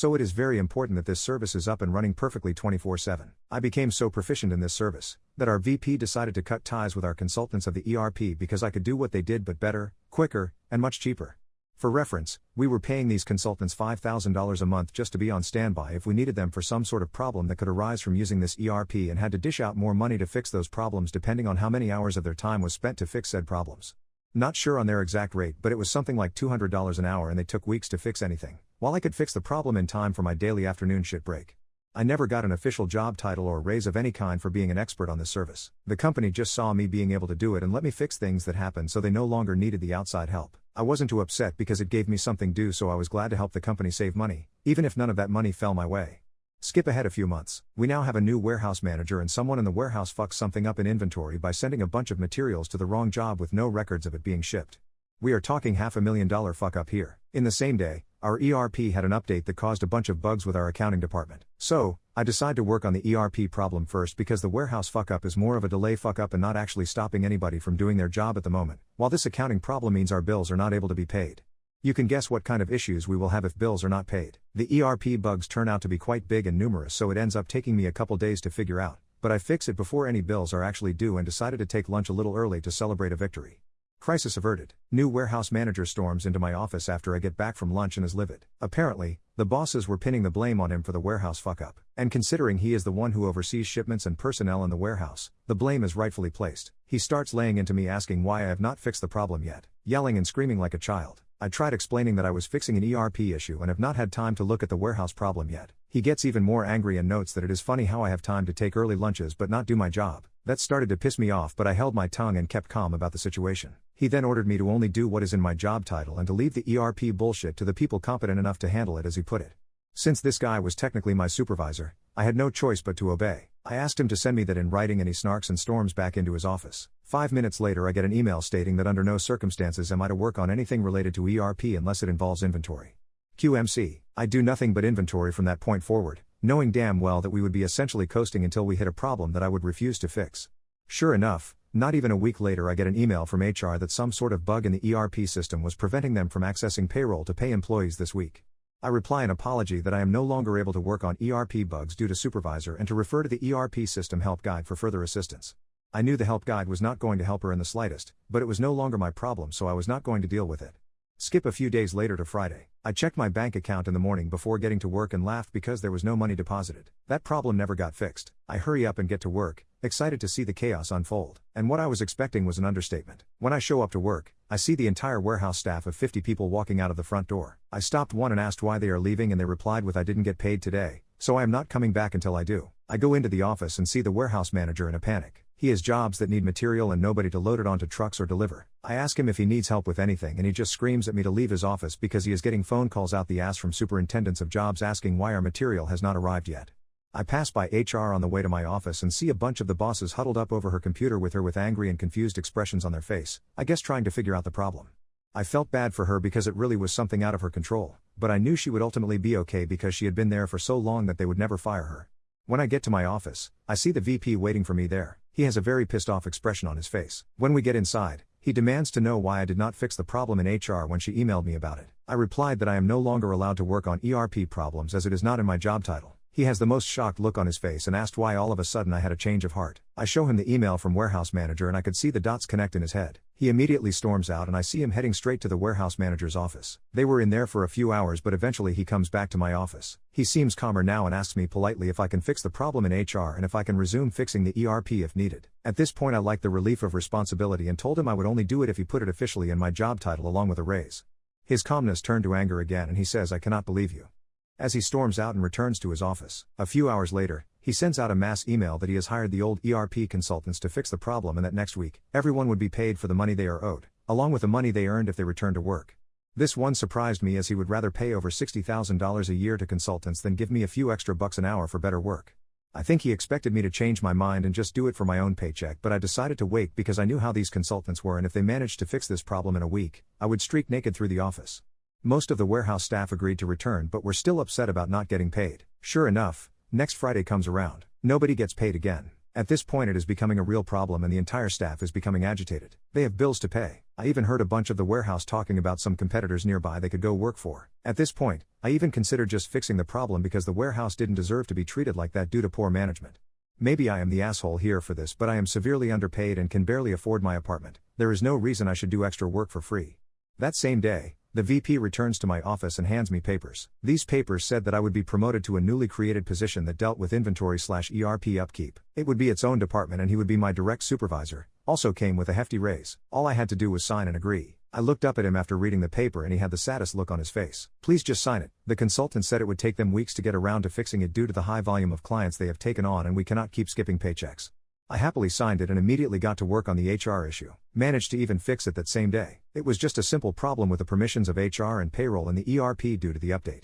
So it is very important that this service is up and running perfectly 24/7. I became so proficient in this service that our VP decided to cut ties with our consultants of the ERP because I could do what they did but better, quicker, and much cheaper. For reference, we were paying these consultants $5,000 a month just to be on standby if we needed them for some sort of problem that could arise from using this ERP, and had to dish out more money to fix those problems depending on how many hours of their time was spent to fix said problems. Not sure on their exact rate, but it was something like $200 an hour, and they took weeks to fix anything, while I could fix the problem in time for my daily afternoon shit break. I never got an official job title or raise of any kind for being an expert on this service. The company just saw me being able to do it and let me fix things that happened, so they no longer needed the outside help. I wasn't too upset because it gave me something due, so I was glad to help the company save money, even if none of that money fell my way. Skip ahead a few months. We now have a new warehouse manager, and someone in the warehouse fucks something up in inventory by sending a bunch of materials to the wrong job with no records of it being shipped. We are talking $500,000 fuck up here. In the same day, our ERP had an update that caused a bunch of bugs with our accounting department. So, I decide to work on the ERP problem first because the warehouse fuck up is more of a delay fuck up and not actually stopping anybody from doing their job at the moment, while this accounting problem means our bills are not able to be paid. You can guess what kind of issues we will have if bills are not paid. The ERP bugs turn out to be quite big and numerous, so it ends up taking me a couple days to figure out, but I fix it before any bills are actually due and decided to take lunch a little early to celebrate a victory. Crisis averted. New warehouse manager storms into my office after I get back from lunch and is livid. Apparently, the bosses were pinning the blame on him for the warehouse fuck up, and considering he is the one who oversees shipments and personnel in the warehouse, the blame is rightfully placed. He starts laying into me, asking why I have not fixed the problem yet, yelling and screaming like a child. I tried explaining that I was fixing an ERP issue and have not had time to look at the warehouse problem yet. He gets even more angry and notes that it is funny how I have time to take early lunches but not do my job. That started to piss me off, but I held my tongue and kept calm about the situation. He then ordered me to only do what is in my job title and to leave the ERP bullshit to the people competent enough to handle it, as he put it. Since this guy was technically my supervisor, I had no choice but to obey. I asked him to send me that in writing, and he snarks and storms back into his office. 5 minutes later, I get an email stating that under no circumstances am I to work on anything related to ERP unless it involves inventory. QMC. I do nothing but inventory from that point forward, knowing damn well that we would be essentially coasting until we hit a problem that I would refuse to fix. Sure enough, not even a week later, I get an email from HR that some sort of bug in the ERP system was preventing them from accessing payroll to pay employees this week. I reply an apology that I am no longer able to work on ERP bugs due to supervisor, and to refer to the ERP system help guide for further assistance. I knew the help guide was not going to help her in the slightest, but it was no longer my problem, so I was not going to deal with it. Skip a few days later to Friday. I checked my bank account in the morning before getting to work and laughed because there was no money deposited. That problem never got fixed. I hurry up and get to work, excited to see the chaos unfold. And what I was expecting was an understatement. When I show up to work, I see the entire warehouse staff of 50 people walking out of the front door. I stopped one and asked why they are leaving, and they replied with, "I didn't get paid today, so I am not coming back until I do." I go into the office and see the warehouse manager in a panic. He has jobs that need material and nobody to load it onto trucks or deliver. I ask him if he needs help with anything, and he just screams at me to leave his office because he is getting phone calls out the ass from superintendents of jobs asking why our material has not arrived yet. I pass by HR on the way to my office and see a bunch of the bosses huddled up over her computer with her with angry and confused expressions on their face, I guess trying to figure out the problem. I felt bad for her because it really was something out of her control, but I knew she would ultimately be okay because she had been there for so long that they would never fire her. When I get to my office, I see the VP waiting for me there. He has a very pissed off expression on his face. When we get inside, he demands to know why I did not fix the problem in HR when she emailed me about it. I replied that I am no longer allowed to work on ERP problems as it is not in my job title. He has the most shocked look on his face and asked why all of a sudden I had a change of heart. I show him the email from warehouse manager and I could see the dots connect in his head. He immediately storms out and I see him heading straight to the warehouse manager's office. They were in there for a few hours, but eventually he comes back to my office. He seems calmer now and asks me politely if I can fix the problem in HR and if I can resume fixing the ERP if needed. At this point I liked the relief of responsibility and told him I would only do it if he put it officially in my job title along with a raise. His calmness turned to anger again and he says, "I cannot believe you," as he storms out and returns to his office. A few hours later, he sends out a mass email that he has hired the old ERP consultants to fix the problem and that next week, everyone would be paid for the money they are owed, along with the money they earned if they return to work. This one surprised me, as he would rather pay over $60,000 a year to consultants than give me a few extra bucks an hour for better work. I think he expected me to change my mind and just do it for my own paycheck, but I decided to wait because I knew how these consultants were, and if they managed to fix this problem in a week, I would streak naked through the office. Most of the warehouse staff agreed to return but were still upset about not getting paid. Sure enough, next Friday comes around. Nobody gets paid again. At this point it is becoming a real problem and the entire staff is becoming agitated. They have bills to pay. I even heard a bunch of the warehouse talking about some competitors nearby they could go work for. At this point, I even considered just fixing the problem because the warehouse didn't deserve to be treated like that due to poor management. Maybe I am the asshole here for this, but I am severely underpaid and can barely afford my apartment. There is no reason I should do extra work for free. That same day, the VP returns to my office and hands me papers. These papers said that I would be promoted to a newly created position that dealt with inventory/ERP upkeep. It would be its own department and he would be my direct supervisor. Also came with a hefty raise. All I had to do was sign and agree. I looked up at him after reading the paper and he had the saddest look on his face. Please just sign it. The consultant said it would take them weeks to get around to fixing it due to the high volume of clients they have taken on and we cannot keep skipping paychecks. I happily signed it and immediately got to work on the HR issue. Managed to even fix it that same day. It was just a simple problem with the permissions of HR and payroll and the ERP due to the update.